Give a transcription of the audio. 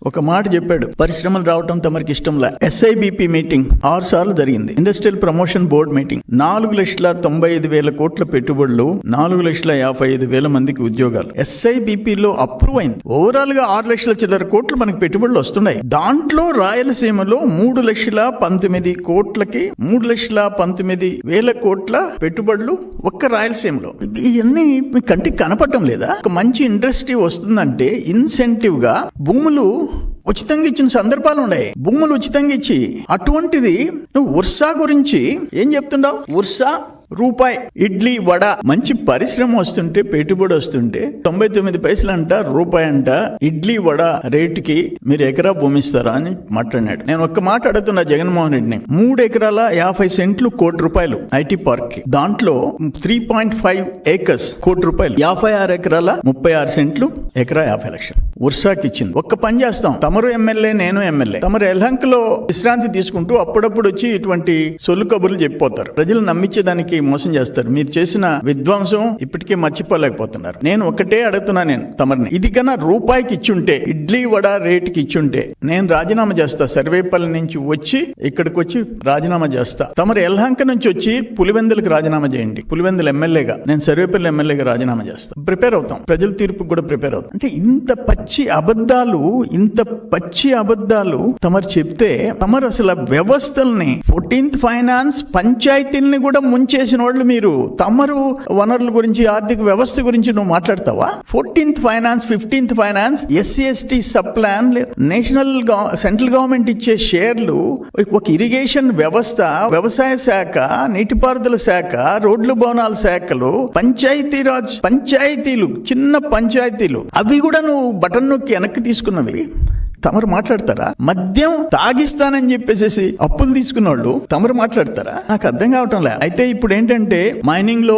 ఒక మాట చెప్పాడు, పరిశ్రమలు రావటం తమరికి ఇష్టంలా. SIBP మీటింగ్ 6 సార్లు జరిగింది. Industrial promotion board meeting. 4,95,000 కోట్ల పెట్టుబడులు, 4,55,000 మందికి ఉద్యోగాలు. SIBP లో అప్రూవ్ అయింది. ఓవరాల్ గా 6 లక్షల చిల్లర కోట్లు మనకి పెట్టుబడులు వస్తున్నాయి. దాంట్లో రాయలసీమలో 3,19,000 కోట్లకి 3,19,000 కోట్ల పెట్టుబడులు ఒక్క రాయలసీమలో. ఇవన్నీ మీ కంటికి కనపడటం లేదా? ఒక మంచి ఇండస్ట్రీ వస్తుందంటే ఇన్సెంటివ్ గా భూములు ఉచితంగా ఇచ్చిన సందర్భాలు ఉన్నాయి. భూములు ఉచితంగా ఇచ్చి, అటువంటిది నువ్వు ఉర్సా గురించి ఏం చెప్తున్నావు? ఉర్సా రూపాయి ఇడ్లీ వడ, మంచి పరిశ్రమ వస్తుంటే, పెట్టుబడి వస్తుంటే 99 పైసలు అంట, రూపాయి అంట ఇడ్లీ వడ రేటుకి మీరు ఎకరా భూమి ఇస్తారా అని మాట్లాడినాడు. నేను ఒక్క మాట అడుగుతున్నా జగన్మోహన్ రెడ్డిని. 3 ఎకరాల 50 సెంట్లు ₹1,00,00,000 ఐటీ పార్క్ కి. దాంట్లో 3.5 ఏకర్స్ ₹1,00,00,000. 56 ఎకరాల 36 సెంట్లు, ఎకరా 50 లక్షలు ఉర్సాకి ఇచ్చింది. ఒక్క పని చేస్తాం, తమరు ఎమ్మెల్యే, నేను ఎమ్మెల్యే. తమరు ఎల్హంకలో విశ్రాంతి తీసుకుంటూ అప్పుడప్పుడు వచ్చి ఇటువంటి సొల్లు కబుర్లు చెప్పిపోతారు. ప్రజలు నమ్మించేదానికి మోసం చేస్తారు. మీరు చేసిన విధ్వంసం ఇప్పటికే మర్చిపోలేకపోతున్నారు. నేను ఒకటే అడుగుతున్నా, నేను తమరిని, ఇది కన్నా రూపాయికి ఇచ్చుంటే, ఇడ్లీ వడ రేటుకి ఇచ్చుంటే నేను రాజీనామా చేస్తా. సర్వేపల్లి నుంచి వచ్చి ఇక్కడికి వచ్చి రాజీనామా చేస్తా. తమరు ఎల్హంక నుంచి వచ్చి పులివెందులకు రాజీనామా చేయండి. పులివెందుల ఎమ్మెల్యేగా, నేను సర్వేపల్లి ఎమ్మెల్యేగా రాజీనామా చేస్తా. ప్రిపేర్ అవుతాం, ప్రజల తీర్పుకు కూడా ప్రిపేర్ అవుతాం. అంటే ఇంత పచ్చి అబద్ధాలు తమరు చెప్తే, తమరు అసలు వ్యవస్థల్ని 14th ఫైనాన్స్ పంచాయతీల్ని కూడా ముంచేసిన వాళ్ళు మీరు. తమరు వనరుల గురించి, ఆర్థిక వ్యవస్థ గురించి నువ్వు మాట్లాడతావా? 14th finance, 15th finance, SC/ST sub plan, central government ఇచ్చే షేర్లు, ఒక ఇరిగేషన్ వ్యవస్థ, వ్యవసాయ శాఖ, నీటిపారుదల శాఖ, రోడ్లు భవనాల శాఖలు, పంచాయతీలు, చిన్న పంచాయతీలు, అవి కూడా నువ్వు బటన్ నొక్కి వెనక్కి తీసుకున్నవి. తమరు మాట్లాడతారా? మద్యం తాగిస్తానని చెప్పేసి అప్పులు తీసుకున్న వాళ్ళు తమరు మాట్లాడతారా? నాకు అర్థం కావటం లే. అయితే ఇప్పుడు ఏంటంటే, మైనింగ్ లో